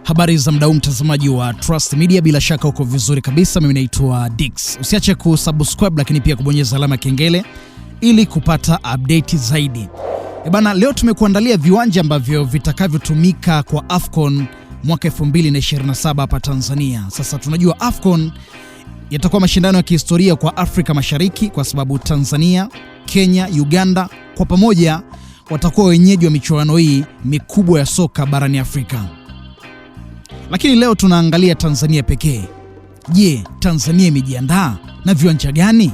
Habari za mdau mtazamaji wa Trust Media, bila shaka uko vizuri kabisa. Mimi naitwa Dix. Usiache kusubscribe lakini pia kubonyeza alama ya kengele ili kupata update zaidi. Leo tumekuandalia viwanja ambavyo vitakavyotumika kwa AFCON mwaka 2027 hapa Tanzania. Sasa tunajua AFCON yatakuwa mashindano ya kihistoria kwa Afrika Mashariki kwa sababu Tanzania, Kenya, Uganda kwa pamoja watakuwa wenyeji wa michuano hii mikubwa ya soka barani Afrika. Lakini leo tunaangalia Tanzania pekee. Je, Tanzania imejiandaa na viwanja gani?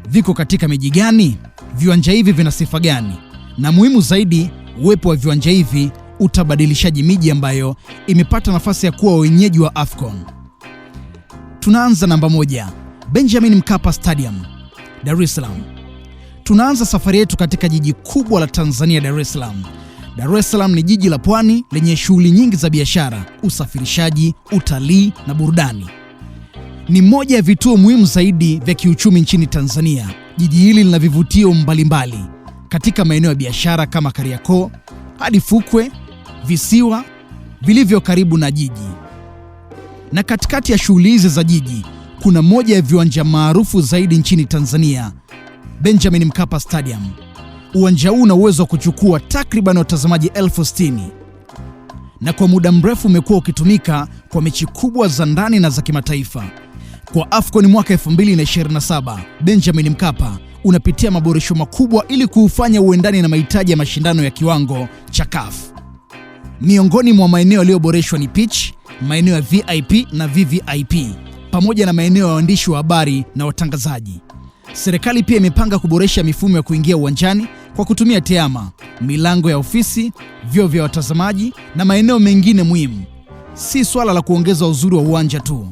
Viko katika miji gani? Viwanja hivi vina sifa gani? Na muhimu zaidi, uwepo wa viwanja hivi utabadilishaje miji ambayo imepata nafasi ya kuwa wenyeji wa AFCON? Tunaanza namba 1, Benjamin Mkapa Stadium, Dar es Salaam. Tunaanza safari yetu katika jiji kubwa la Tanzania, Dar es Salaam. Dar es Salaam ni jiji la pwani lenye shughuli nyingi za biashara, usafirishaji, utalii na burudani. Ni moja ya vituo muhimu zaidi vya kiuchumi nchini Tanzania. Jiji hili lina vivutio mbalimbali katika maeneo ya biashara kama Kariakoo hadi fukwe, visiwa vilivyo karibu na jiji. Na katikati ya shughuli hizi za jiji, kuna moja ya viwanja maarufu zaidi nchini Tanzania, Benjamin Mkapa Stadium. Uwanja huu una uwezo wa kuchukua takriban watazamaji 60,000 na kwa muda mrefu umekuwa ukitumika kwa mechi kubwa za ndani na za kimataifa. Kwa AFCON mwaka 2027, Benjamin Mkapa unapitia maboresho makubwa ili kuufanya uendane na mahitaji ya mashindano ya kiwango cha CAF. Miongoni mwa maeneo yaliyoboreshwa ni pitch, maeneo ya VIP na VVIP, pamoja na maeneo ya waandishi wa habari na watangazaji. Serikali pia imepanga kuboresha mifumo ya kuingia uwanjani kwa kutumia tehama, milango ya ofisi, vyoo vya watazamaji na maeneo mengine muhimu. Si swala la kuongeza uzuri wa uwanja tu,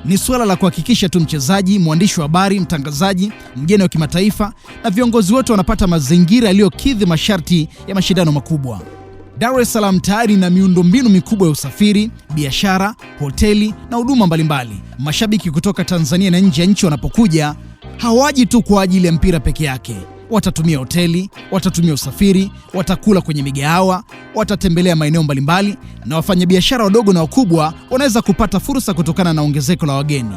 ni swala la kuhakikisha tu mchezaji, mwandishi wa habari, mtangazaji, mgeni wa kimataifa na viongozi wote wanapata mazingira yaliyokidhi masharti ya mashindano makubwa. Dar es Salaam tayari ina miundombinu mikubwa ya usafiri, biashara, hoteli na huduma mbalimbali. Mashabiki kutoka Tanzania na nje ya nchi wanapokuja, hawaji tu kwa ajili ya mpira peke yake. Watatumia hoteli, watatumia usafiri, watakula kwenye migahawa, watatembelea maeneo mbalimbali, na wafanyabiashara wadogo na wakubwa wanaweza kupata fursa kutokana na ongezeko la wageni.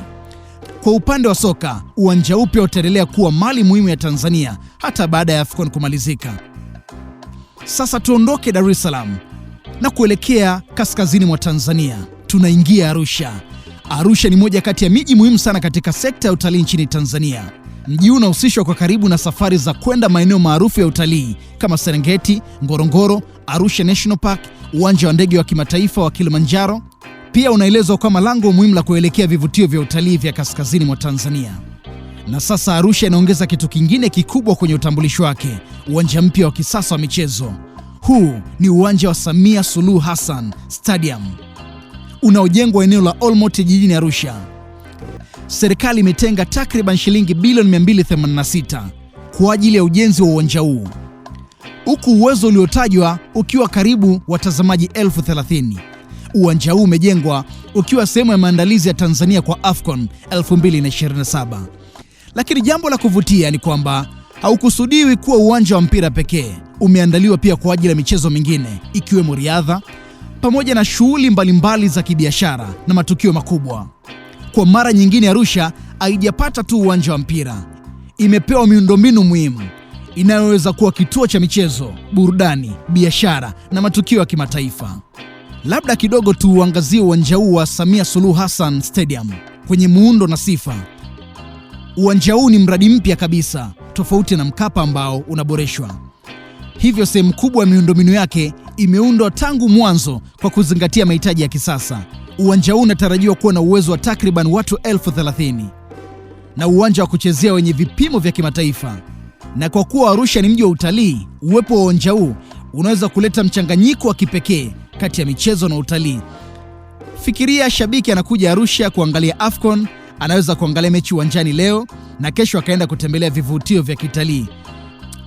Kwa upande wa soka, uwanja upya utaendelea kuwa mali muhimu ya Tanzania hata baada ya AFCON kumalizika. Sasa tuondoke Dar es Salaam na kuelekea kaskazini mwa Tanzania. Tunaingia Arusha. Arusha ni moja kati ya miji muhimu sana katika sekta ya utalii nchini Tanzania. Mji huu unahusishwa kwa karibu na safari za kwenda maeneo maarufu ya utalii kama Serengeti, Ngorongoro, Arusha National Park, uwanja wa ndege wa kimataifa wa Kilimanjaro. Pia unaelezwa kama lango muhimu la kuelekea vivutio vya utalii vya kaskazini mwa Tanzania. Na sasa Arusha inaongeza kitu kingine kikubwa kwenye utambulisho wake, uwanja mpya wa kisasa wa michezo. Huu ni uwanja wa Samia Suluhu Hassan Stadium unaojengwa eneo la Olmoti jijini Arusha. Serikali imetenga takriban shilingi bilioni 286 kwa ajili ya ujenzi wa uwanja huu, huku uwezo uliotajwa ukiwa karibu watazamaji 30,000. Uwanja huu umejengwa ukiwa sehemu ya maandalizi ya Tanzania kwa AFCON 2027. Lakini jambo la kuvutia ni kwamba haukusudiwi kuwa uwanja wa mpira pekee. Umeandaliwa pia kwa ajili ya michezo mingine ikiwemo riadha pamoja na shughuli mbalimbali za kibiashara na matukio makubwa. Kwa mara nyingine, Arusha haijapata tu uwanja wa mpira, imepewa miundombinu muhimu inayoweza kuwa kituo cha michezo, burudani, biashara na matukio ya kimataifa. Labda kidogo tu uangazie uwanja huu wa Samia Suluhu Hassan Stadium kwenye muundo na sifa. Uwanja huu ni mradi mpya kabisa, tofauti na Mkapa ambao unaboreshwa. Hivyo sehemu kubwa ya miundombinu yake imeundwa tangu mwanzo kwa kuzingatia mahitaji ya kisasa. Uwanja huu unatarajiwa kuwa na uwezo wa takriban watu 30,000 na uwanja wa kuchezea wenye vipimo vya kimataifa. Na kwa kuwa Arusha ni mji wa utalii, uwepo wa uwanja huu unaweza kuleta mchanganyiko wa kipekee kati ya michezo na utalii. Fikiria shabiki anakuja Arusha kuangalia AFCON, anaweza kuangalia mechi uwanjani leo na kesho akaenda kutembelea vivutio vya kitalii.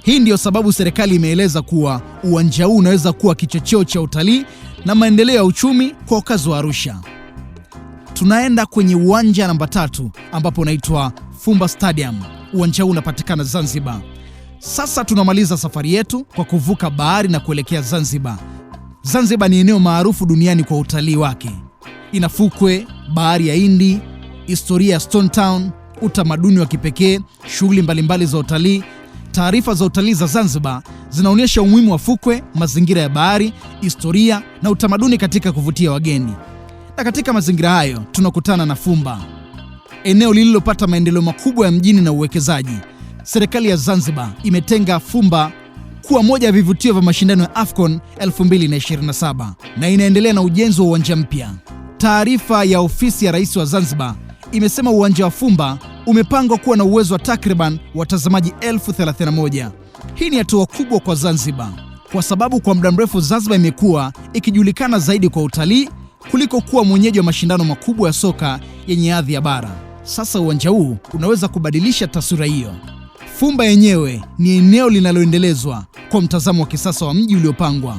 Hii ndiyo sababu serikali imeeleza kuwa uwanja huu unaweza kuwa kichocheo cha utalii na maendeleo ya uchumi kwa wakazi wa Arusha. Tunaenda kwenye uwanja namba 3 ambapo unaitwa Fumba Stadium. Uwanja huu unapatikana Zanzibar. Sasa tunamaliza safari yetu kwa kuvuka bahari na kuelekea Zanzibar. Zanzibar ni eneo maarufu duniani kwa utalii wake. Ina fukwe, bahari ya Hindi, historia ya Stone Town, utamaduni wa kipekee, shughuli mbalimbali za utalii. Taarifa za utalii za Zanzibar zinaonyesha umuhimu wa fukwe, mazingira ya bahari, historia na utamaduni katika kuvutia wageni. Na katika mazingira hayo tunakutana na Fumba, eneo lililopata maendeleo makubwa ya mjini na uwekezaji. Serikali ya Zanzibar imetenga Fumba kuwa moja ya vivutio vya mashindano ya AFCON 2027 na inaendelea na ujenzi wa uwanja mpya. Taarifa ya ofisi ya Rais wa Zanzibar imesema uwanja wa Fumba umepangwa kuwa na uwezo wa takriban watazamaji 31,000. Hii ni hatua kubwa kwa Zanzibar kwa sababu kwa muda mrefu Zanzibar imekuwa ikijulikana zaidi kwa utalii kuliko kuwa mwenyeji wa mashindano makubwa ya soka yenye hadhi ya bara. Sasa uwanja huu unaweza kubadilisha taswira hiyo. Fumba yenyewe ni eneo linaloendelezwa kwa mtazamo wa kisasa wa mji uliopangwa,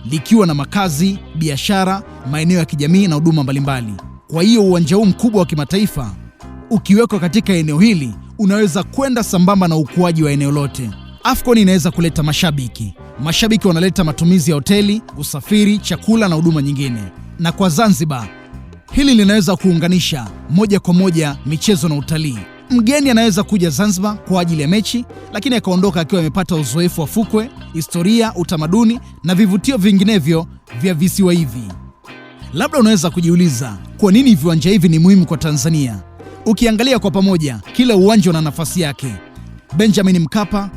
likiwa na makazi, biashara, maeneo ya kijamii na huduma mbalimbali. Kwa hiyo uwanja huu mkubwa wa kimataifa ukiwekwa katika eneo hili unaweza kwenda sambamba na ukuaji wa eneo lote. AFCON inaweza kuleta mashabiki. Mashabiki wanaleta matumizi ya hoteli, usafiri, chakula na huduma nyingine. Na kwa Zanzibar, hili linaweza kuunganisha moja kwa moja michezo na utalii. Mgeni anaweza kuja Zanzibar kwa ajili ya mechi, lakini akaondoka akiwa amepata uzoefu wa fukwe, historia, utamaduni na vivutio vinginevyo vya visiwa hivi. Labda unaweza kujiuliza, kwa nini viwanja hivi ni muhimu kwa Tanzania? Ukiangalia kwa pamoja, kila uwanja una nafasi yake. Benjamin Mkapa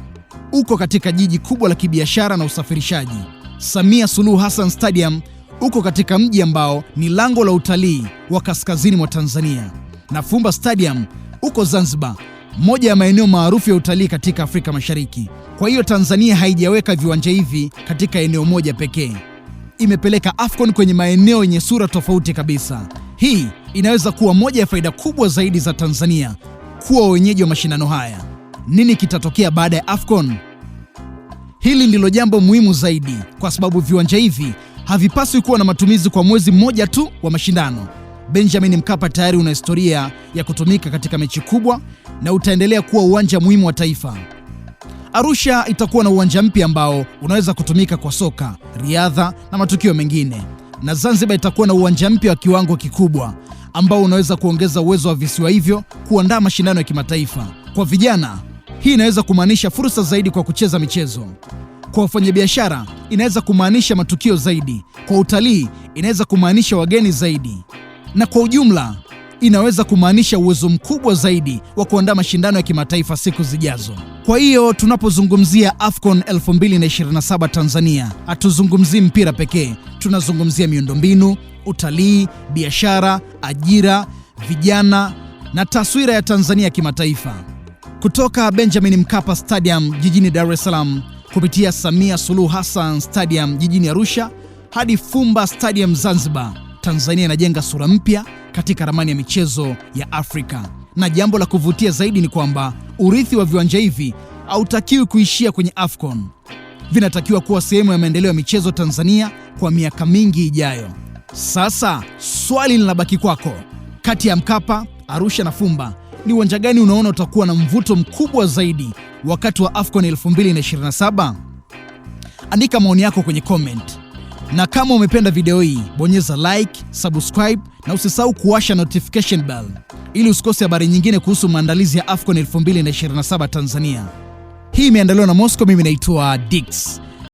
uko katika jiji kubwa la kibiashara na usafirishaji. Samia Suluhu Hassan Stadium uko katika mji ambao ni lango la utalii wa kaskazini mwa Tanzania. Na Fumba Stadium uko Zanzibar, moja ya maeneo maarufu ya utalii katika Afrika Mashariki. Kwa hiyo Tanzania haijaweka viwanja hivi katika eneo moja pekee. Imepeleka AFCON kwenye maeneo yenye sura tofauti kabisa. Hii inaweza kuwa moja ya faida kubwa zaidi za Tanzania kuwa wenyeji wa mashindano haya. Nini kitatokea baada ya AFCON? Hili ndilo jambo muhimu zaidi, kwa sababu viwanja hivi havipaswi kuwa na matumizi kwa mwezi mmoja tu wa mashindano. Benjamin Mkapa tayari una historia ya kutumika katika mechi kubwa na utaendelea kuwa uwanja muhimu wa taifa. Arusha itakuwa na uwanja mpya ambao unaweza kutumika kwa soka, riadha na matukio mengine. Na Zanzibar itakuwa na uwanja mpya wa kiwango kikubwa ambao unaweza kuongeza uwezo wa visiwa hivyo kuandaa mashindano ya kimataifa. Kwa vijana, hii inaweza kumaanisha fursa zaidi kwa kucheza michezo. Kwa wafanyabiashara, inaweza kumaanisha matukio zaidi. Kwa utalii, inaweza kumaanisha wageni zaidi. Na kwa ujumla, inaweza kumaanisha uwezo mkubwa zaidi wa kuandaa mashindano ya kimataifa siku zijazo. Kwa hiyo tunapozungumzia AFCON 2027 Tanzania, hatuzungumzii mpira pekee. Tunazungumzia miundombinu, utalii, biashara, ajira, vijana na taswira ya Tanzania kimataifa. Kutoka Benjamin Mkapa Stadium jijini Dar es Salaam kupitia Samia Suluhu Hassan Stadium jijini Arusha hadi Fumba Stadium Zanzibar, Tanzania inajenga sura mpya katika ramani ya michezo ya Afrika. Na jambo la kuvutia zaidi ni kwamba urithi wa viwanja hivi hautakiwi kuishia kwenye AFCON. Vinatakiwa kuwa sehemu ya maendeleo ya michezo Tanzania kwa miaka mingi ijayo. Sasa swali linabaki kwako. Kati ya Mkapa, Arusha na Fumba, ni uwanja gani unaona utakuwa na mvuto mkubwa zaidi wakati wa AFCON 2027? Andika maoni yako kwenye comment. Na kama umependa video hii, bonyeza like, subscribe na usisahau kuwasha notification bell ili usikose habari nyingine kuhusu maandalizi ya AFCON 2027 Tanzania. Hii imeandaliwa na Moscow, mimi naitwa Dix.